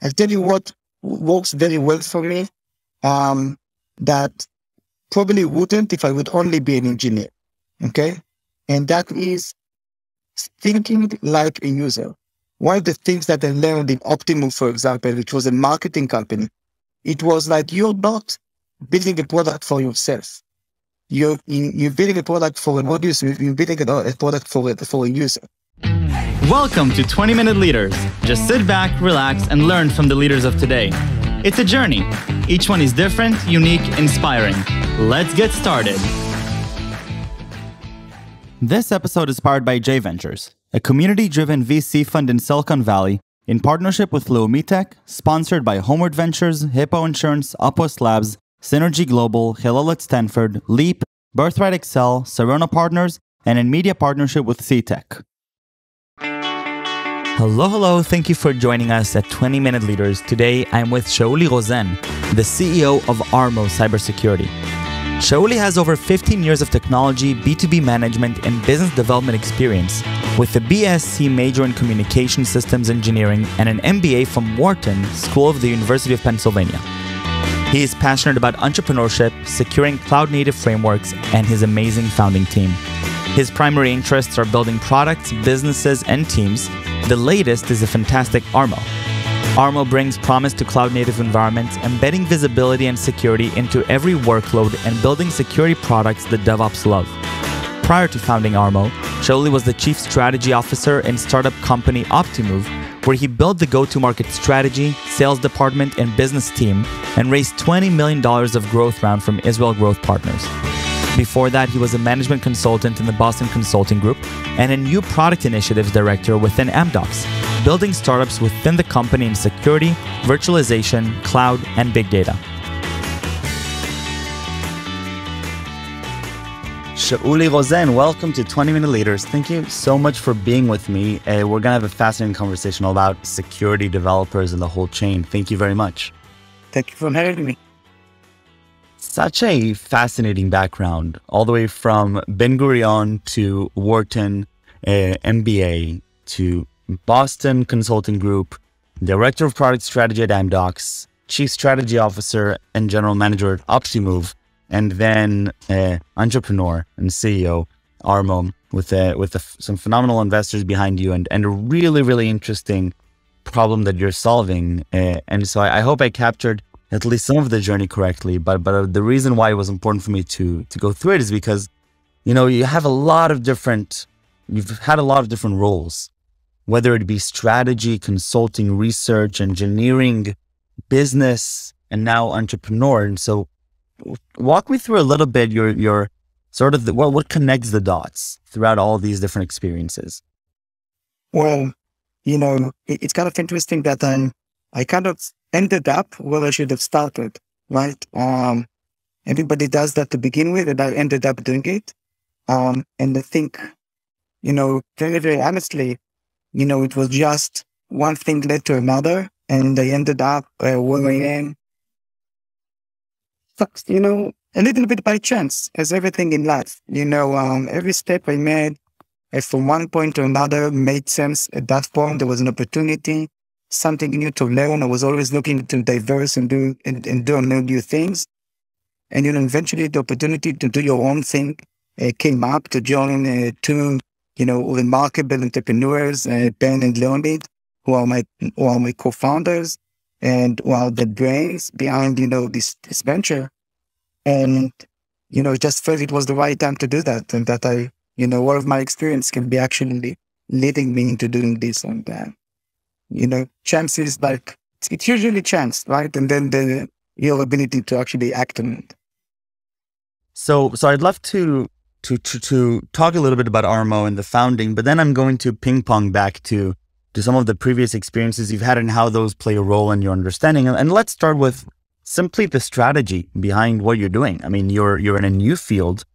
I'll tell you what works very well for me, that probably wouldn't if I would only be an engineer. Okay. And that is thinking like a user. One of the things that I learned in Optimove, for example, which was a marketing company, it was like, you're not building a product for yourself. You're building a product for an audience. You're building a product for a user. Welcome to 20-Minute Leaders. Just sit back, relax, and learn from the leaders of today. It's a journey. Each one is different, unique, inspiring. Let's get started. This episode is powered by J Ventures, a community-driven VC fund in Silicon Valley in partnership with Leumi Tech, sponsored by Homeward Ventures, Hippo Insurance, Upwest Labs, Synergy Global, Hillel at Stanford, Leap, Birthright Excel, Serona Partners, and in media partnership with C-Tech. Hello. Thank you for joining us at 20-Minute Leaders. Today, I'm with Shauli Rozen, the CEO of ARMO Cybersecurity. Shauli has over 15 years of technology, B2B management, and business development experience, with a B.Sc major in communication systems engineering and an MBA from Wharton School of the University of Pennsylvania. He is passionate about entrepreneurship, securing cloud-native frameworks, and his amazing founding team. His primary interests are building products, businesses, and teams. The latest is a fantastic ARMO. ARMO brings promise to cloud-native environments, embedding visibility and security into every workload and building security products that DevOps love. Prior to founding ARMO, Shauli was the Chief Strategy Officer in startup company Optimove, where he built the go-to-market strategy, sales department, and business team, and raised $20 million of growth round from Israel Growth Partners. Before that, he was a management consultant in the Boston Consulting Group and a new product initiatives director within Amdocs, building startups within the company in security, virtualization, cloud, and big data. Shauli Rozen, welcome to 20-Minute Leaders. Thank you so much for being with me. We're going to have a fascinating conversation all about security developers and the whole chain. Thank you very much. Thank you for having me. Such a fascinating background, all the way from Ben Gurion to Wharton, MBA, to Boston Consulting Group, Director of Product Strategy at Amdocs, Chief Strategy Officer and General Manager at Optimove, and then entrepreneur and CEO, ARMO, with some phenomenal investors behind you and a really, really interesting problem that you're solving. And so I hope I captured at least some of the journey correctly, but the reason why it was important for me to go through it is because, you've had a lot of different roles, whether it be strategy, consulting, research, engineering, business, and now entrepreneur. And so walk me through a little bit your sort of what connects the dots throughout all these different experiences. Well, it's kind of interesting that I kind of ended up where I should have started, right? Everybody does that to begin with, and I ended up doing it. And I think, very, very honestly, it was just one thing led to another, and I ended up where I am. A little bit by chance, as everything in life. Every step I made, from one point to another, made sense. At that point, there was an opportunity, something new to learn. I was always looking to diverse and do new things. And, eventually the opportunity to do your own thing came up, to join two, remarkable entrepreneurs, Ben and Leonid, who are my co-founders and who are the brains behind, this venture. And, just felt it was the right time to do that. And that all of my experience can be actually leading me into doing this. And, chance is it's usually chance, right? And then your ability to actually act on it. So I'd love to talk a little bit about ARMO and the founding, but then I'm going to ping pong back to some of the previous experiences you've had and how those play a role in your understanding. And let's start with simply the strategy behind what you're doing. I mean, you're in a new field.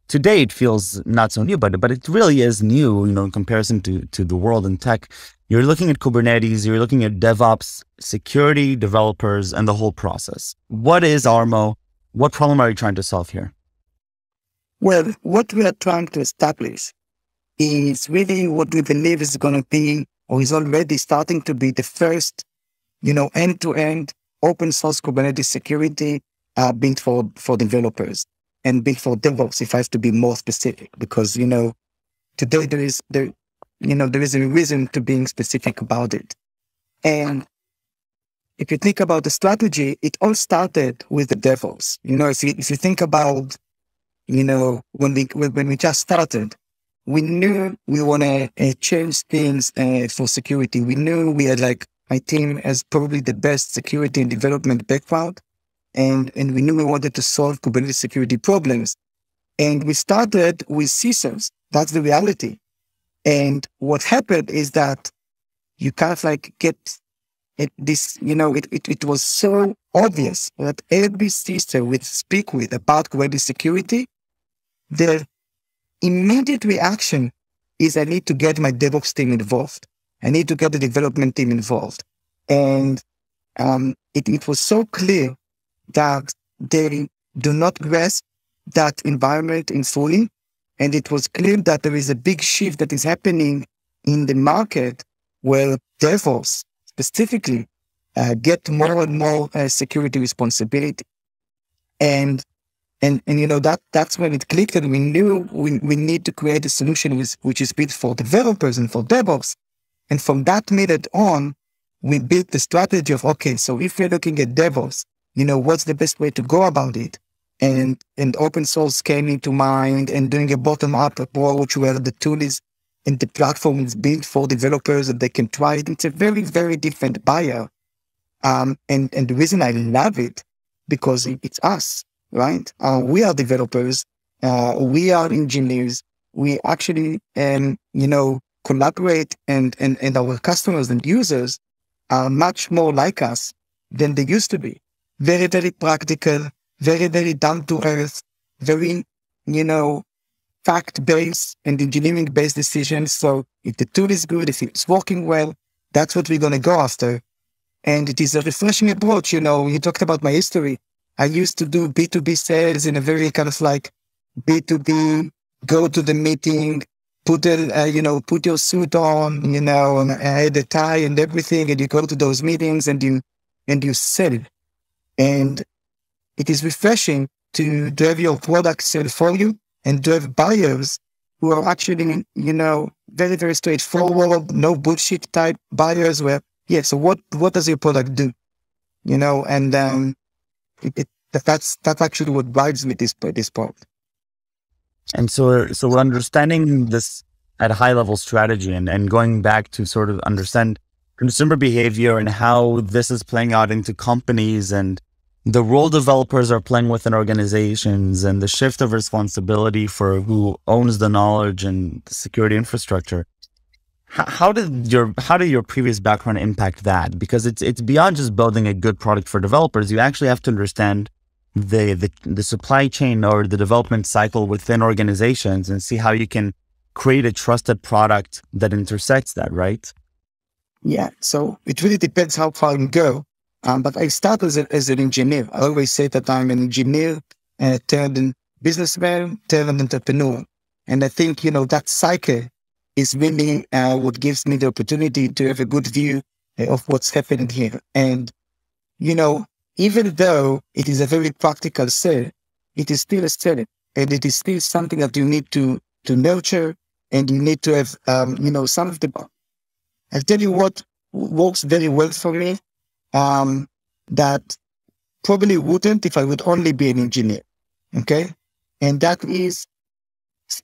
Today it feels not so new, but it really is new, in comparison to the world in tech. You're looking at Kubernetes, you're looking at DevOps, security, developers, and the whole process. What is ARMO? What problem are you trying to solve here? Well, what we are trying to establish is really what we believe is going to be, or is already starting to be, the first end-to-end open source Kubernetes security built for developers and built for DevOps, if I have to be more specific, because, today there is a reason to being specific about it. And if you think about the strategy, it all started with the DevOps. If you think about, when we just started, we knew we want to change things for security. We knew we had my team has probably the best security and development background. And we knew we wanted to solve Kubernetes security problems. And we started with CISOs. That's the reality. And what happened is that you kind of get this, it was so obvious that every CISO would speak with about Kubernetes security. The immediate reaction is I need to get my DevOps team involved. I need to get the development team involved. And it was so clear that they do not grasp that environment in fully. And it was clear that there is a big shift that is happening in the market where DevOps specifically get more and more security responsibility. And that's when it clicked, and we knew we need to create a solution which is built for developers and for DevOps. And from that minute on, we built the strategy of, okay, so if we're looking at DevOps, what's the best way to go about it? And open source came into mind, and doing a bottom-up approach where the tool is and the platform is built for developers that they can try it. It's a very, very different buyer. And the reason I love it, because it's us, right? We are developers. We are engineers. We actually, collaborate, and our customers and users are much more like us than they used to be. Very, very practical, very, very down to earth, very, fact-based and engineering-based decisions. So if the tool is good, if it's working well, that's what we're going to go after. And it is a refreshing approach. You talked about my history. I used to do B2B sales in a very kind of B2B, go to the meeting, put your suit on, and add a tie and everything, and you go to those meetings and you sell. And it is refreshing to have your product sell for you and to have buyers who are actually, very, very straightforward, no bullshit type buyers where, so what does your product do? And that's actually what drives me this part. And so we're understanding this at a high level strategy and going back to sort of understand consumer behavior and how this is playing out into companies and the role developers are playing within organizations and the shift of responsibility for who owns the knowledge and the security infrastructure. How did your previous background impact that? Because it's beyond just building a good product for developers. You actually have to understand the supply chain or the development cycle within organizations and see how you can create a trusted product that intersects that, right? Yeah. So it really depends how far you go. But I started as an engineer. I always say that I'm an engineer turned businessman, turned entrepreneur. And I think, that cycle is really what gives me the opportunity to have a good view of what's happening here. And, even though it is a very practical sale, it is still a sale, and it is still something that you need to nurture, and you need to have, some of the. I'll tell you what works very well for me, that probably wouldn't if I would only be an engineer. Okay, and that is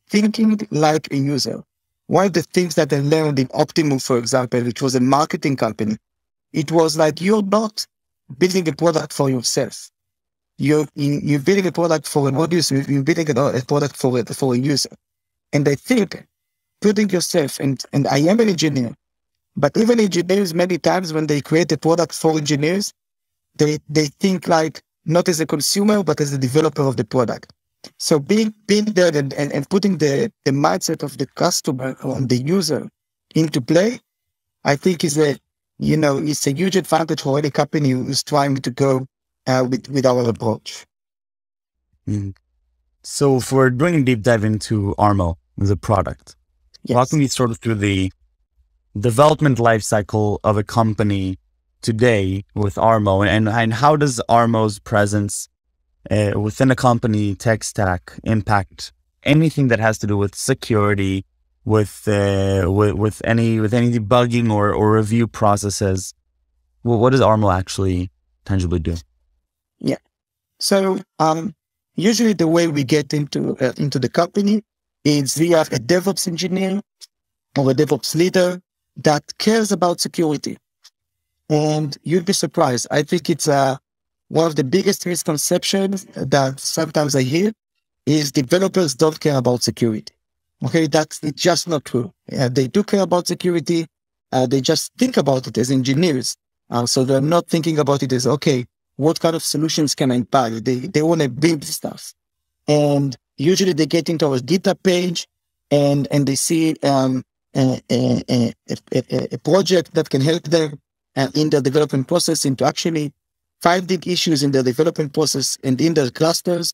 thinking like a user. One of the things that I learned in Optimove, for example, which was a marketing company, it was like you're not building a product for yourself. You're building a product for an audience. You're building a product for a user. And I think putting yourself, and I am an engineer, but even engineers, many times when they create a product for engineers, they think like not as a consumer, but as a developer of the product. So being there and putting the mindset of the customer or the user into play, I think is it's a huge advantage for any company who's trying to go with our approach. Mm. So if we're doing a deep dive into ARMO, the product, walk me sort of through the development lifecycle of a company today with ARMO, and how does ARMO's presence within a company tech stack impact anything that has to do with security, with any debugging or review processes? Well, what does ARMO actually tangibly do? Yeah. So usually the way we get into the company is we have a DevOps engineer or a DevOps leader that cares about security. And you'd be surprised. I think it's one of the biggest misconceptions that sometimes I hear is developers don't care about security. Okay, it's just not true. They do care about security. They just think about it as engineers. So they're not thinking about it as, okay, what kind of solutions can I buy? They want to build stuff. And usually they get into our GitHub page and they see a project that can help them in their development process, into actually finding issues in their development process and in their clusters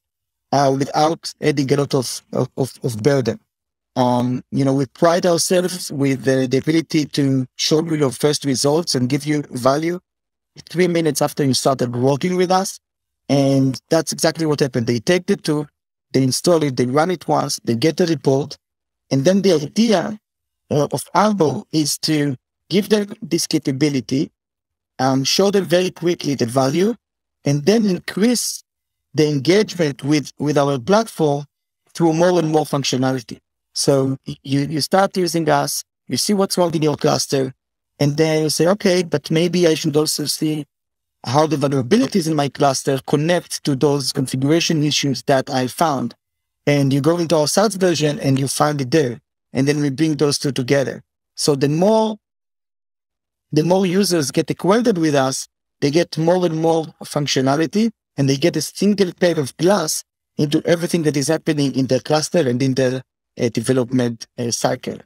without adding a lot of burden. We pride ourselves with the ability to show you your first results and give you value 3 minutes after you started working with us. And that's exactly what happened. They take the tool, they install it, they run it once, they get the report. And then the idea of ARMO is to give them this capability, show them very quickly the value, and then increase the engagement with our platform through more and more functionality. So you start using us, you see what's wrong in your cluster, and then you say, okay, but maybe I should also see how the vulnerabilities in my cluster connect to those configuration issues that I found. And you go into our SaaS version and you find it there. And then we bring those two together. So the more users get acquainted with us, they get more and more functionality, and they get a single pane of glass into everything that is happening in their cluster and in their development cycle.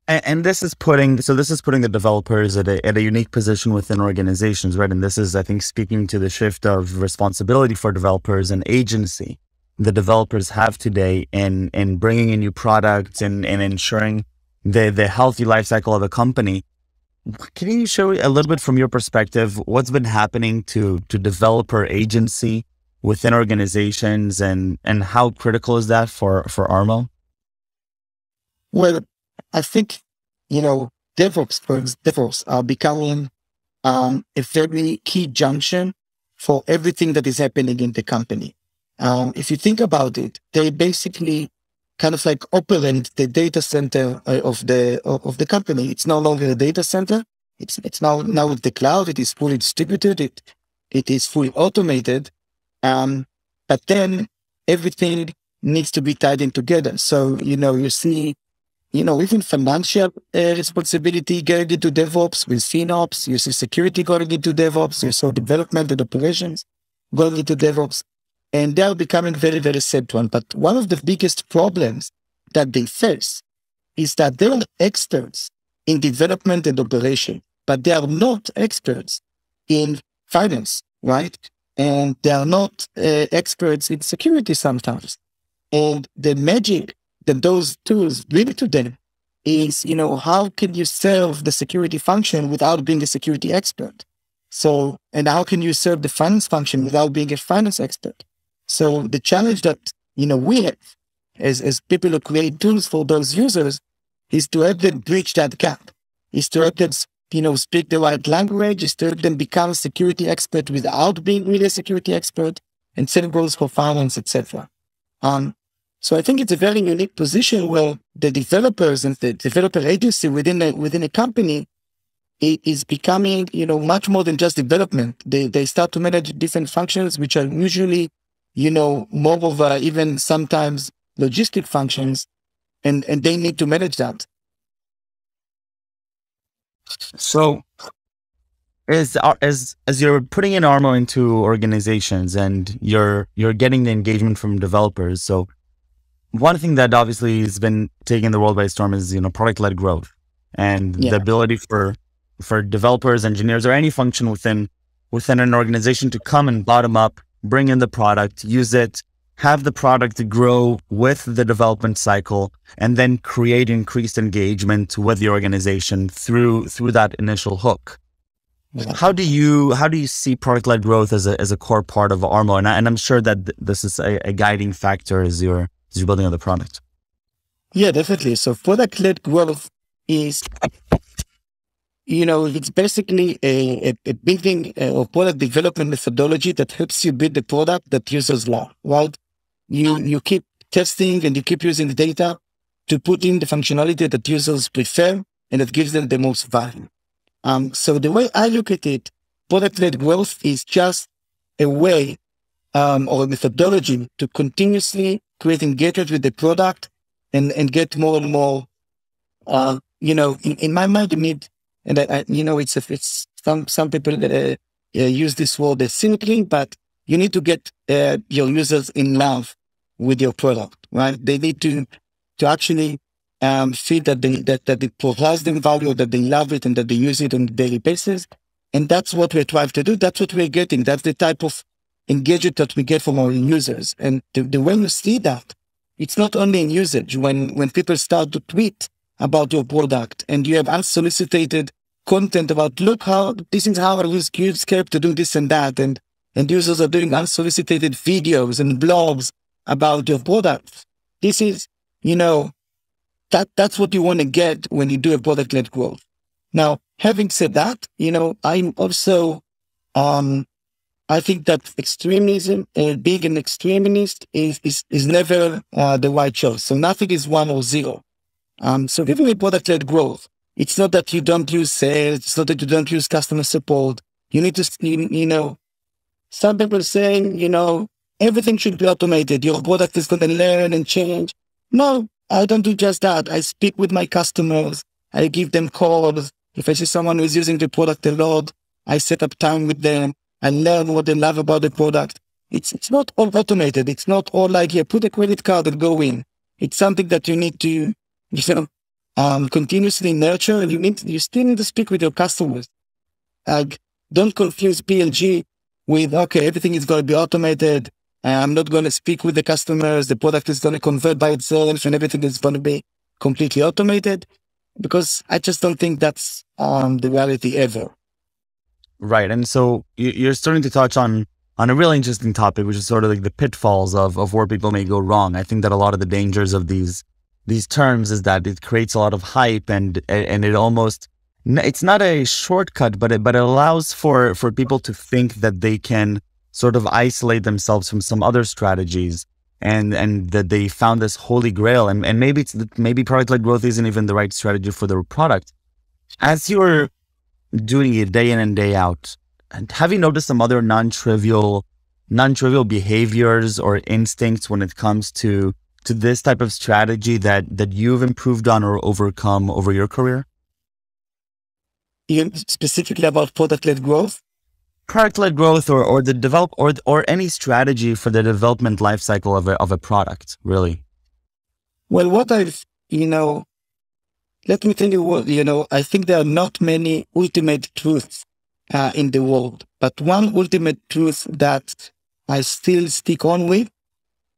And this is putting the developers at a unique position within organizations, right? And this is, I think, speaking to the shift of responsibility for developers and agency the developers have today in bringing in new products and ensuring the healthy life cycle of a company. Can you show a little bit from your perspective what's been happening to developer agency within organizations, and how critical is that for ARMO? Well, I think, DevOps are becoming a very key junction for everything that is happening in the company. If you think about it, they basically kind of like operate the data center of the company. It's no longer a data center. It's now with the cloud. It is fully distributed. It is fully automated. But then everything needs to be tied in together. So, you see, even financial responsibility going into DevOps with FinOps, you see security going into DevOps, you saw development and operations going into DevOps, and they're becoming very, very central. But one of the biggest problems that they face is that they are experts in development and operation, but they are not experts in finance, right? And they are not experts in security sometimes. And the magic that those tools bring to them is, how can you serve the security function without being a security expert? So, and how can you serve the finance function without being a finance expert? So the challenge that, we have as people who create tools for those users is to help them bridge that gap, is to help them, speak the right language, is to help them become a security expert without being really a security expert, and set goals for finance, etc. So I think it's a very unique position where the developers and the developer agency within a company is becoming, much more than just development. They start to manage different functions, which are usually, more of even sometimes logistic functions, and they need to manage that. So as you're putting in ARMO into organizations and you're getting the engagement from developers, so one thing that obviously has been taking the world by storm is, product-led growth and the ability for developers, engineers, or any function within an organization to come and bottom up, bring in the product, use it, have the product grow with the development cycle, and then create increased engagement with the organization through that initial hook. How do you see product-led growth as a core part of ARMO? And I'm sure that this is a guiding factor as you're building on the product. Yeah, definitely. So product-led growth is, it's basically a building or product development methodology that helps you build the product that users love, right? You keep testing and you keep using the data to put in the functionality that users prefer and that gives them the most value. So the way I look at it, product-led growth is just a way or a methodology to continuously create engagement with the product and get more and more. In my mind, you need, and it's some people that use this word cynically, but you need to get your users in love with your product, right? They need to actually feel that it provides them value, that they love it, and that they use it on a daily basis. And that's what we're trying to do. That's what we're getting. That's the type of engagement that we get from our users. And the way you see that, it's not only in usage. When people start to tweet about your product and you have unsolicited content about, look how, this is how I use Scape to do this and that. And users are doing unsolicited videos and blogs about your product. This is, that's what you want to get when you do a product-led growth. Now, having said that, I'm also, I think that extremism, being an extremist is never the right choice. So nothing is 1 or 0. So giving a product-led growth, it's not that you don't use sales, it's not that you don't use customer support. You need to, some people saying, everything should be automated. Your product is going to learn and change. No, I don't do just that. I speak with my customers. I give them calls. If I see someone who is using the product a lot, I set up time with them. I learn what they love about the product. It's not all automated. It's not all like, put a credit card and go in. It's something that you need to, continuously nurture, and you still need to speak with your customers. Don't confuse PLG with, okay, everything is going to be automated. I'm not going to speak with the customers. The product is going to convert by itself and everything is going to be completely automated, because I just don't think that's the reality ever. Right. And so you're starting to touch on a really interesting topic, which is sort of like the pitfalls of where people may go wrong. I think that a lot of the dangers of these terms is that it creates a lot of hype and it almost, it's not a shortcut, but it allows for people to think that they can sort of isolate themselves from some other strategies and that they found this holy grail. And maybe product-led growth isn't even the right strategy for their product. As you're doing it day in and day out, and have you noticed some other non-trivial behaviors or instincts when it comes to this type of strategy that you've improved on or overcome over your career? Specifically about product-led growth? Product-led growth or the develop or any strategy for the development lifecycle of a product, really. Well, what I've, let me tell you what, I think there are not many ultimate truths in the world, but one ultimate truth that I still stick on with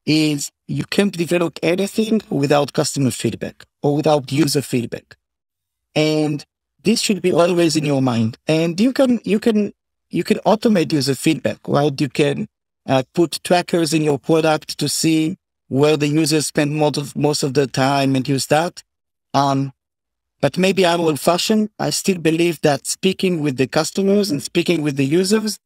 is you can't develop anything without customer feedback or without user feedback. And this should be always in your mind. And you can automate user feedback, right? You can put trackers in your product to see where the users spend most of their time and use that. But maybe I'm old-fashioned. I still believe that speaking with the customers and speaking with the users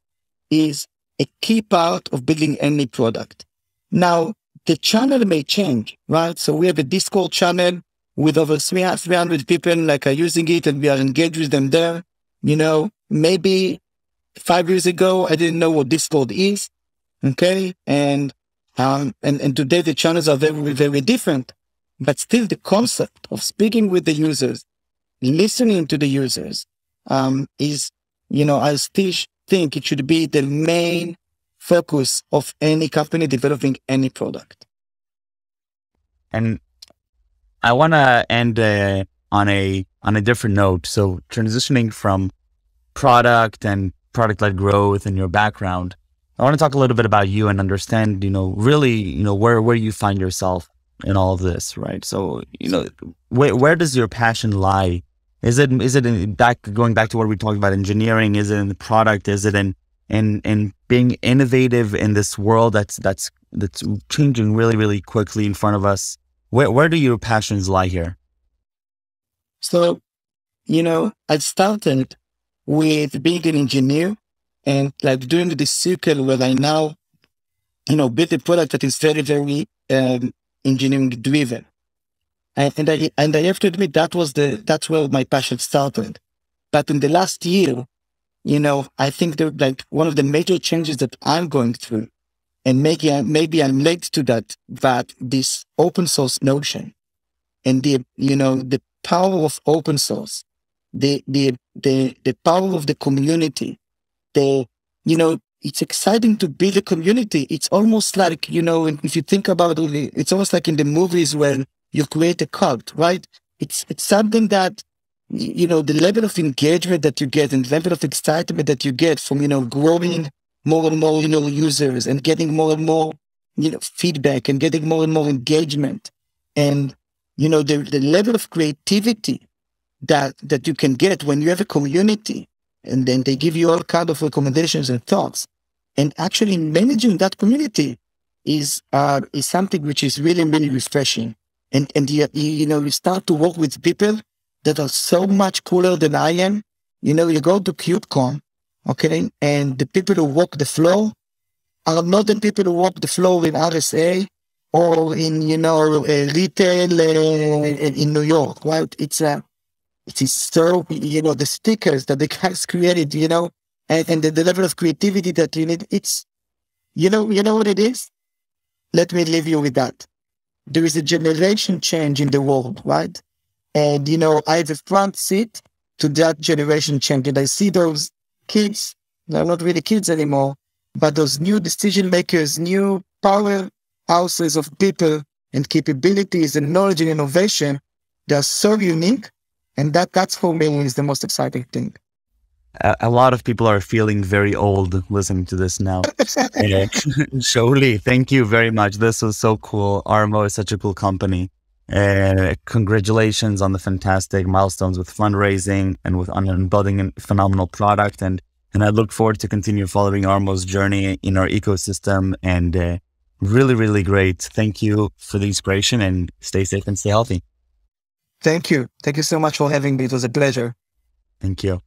is a key part of building any product. Now, the channel may change, right? So we have a Discord channel with over 300 people are using it, and we are engaged with them there. Maybe 5 years ago, I didn't know what Discord is. Okay. And today the channels are very, very different, but still the concept of speaking with the users, listening to the users, is, I still think it should be the main focus of any company developing any product. And I want to end on a different note. So transitioning from product and product-led growth and your background, I want to talk a little bit about you and understand, really, where you find yourself in all of this, right? So, where does your passion lie Is it going back to what we talked about engineering? Is it in the product? Is it in being innovative in this world that's changing really, really quickly in front of us? Where do your passions lie here? So, I started with being an engineer and like doing the circle where I now, build a product that is very, very engineering driven. And I have to admit that's where my passion started. But in the last year, I think that like one of the major changes that I'm going through, and maybe I'm late to that, but this open source notion and the power of open source, the power of the community, it's exciting to build a community. It's almost like, if you think about it, it's almost like in the movies where you create a cult, right? It's something that, the level of engagement that you get and the level of excitement that you get from, growing more and more, users and getting more and more, feedback and getting more and more engagement. And, the level of creativity that you can get when you have a community, and then they give you all kinds of recommendations and thoughts. And actually managing that community is something which is really, really refreshing. And you start to work with people that are so much cooler than I am. You go to KubeCon, okay, and the people who walk the floor are not the people who walk the floor in RSA or in, retail in New York, right? It is so, the stickers that the guys created, and the level of creativity that you need, it's, you know what it is? Let me leave you with that. There is a generation change in the world, right? And, I have a front seat to that generation change. And I see those kids, they're not really kids anymore, but those new decision makers, new powerhouses of people and capabilities and knowledge and innovation, they're so unique. And that's for me is the most exciting thing. A lot of people are feeling very old listening to this now. Shauli, thank you very much. This was so cool. ARMO is such a cool company. Congratulations on the fantastic milestones with fundraising and on building a phenomenal product. And I look forward to continue following ARMO's journey in our ecosystem. And really, really great. Thank you for the inspiration, and stay safe and stay healthy. Thank you. Thank you so much for having me. It was a pleasure. Thank you.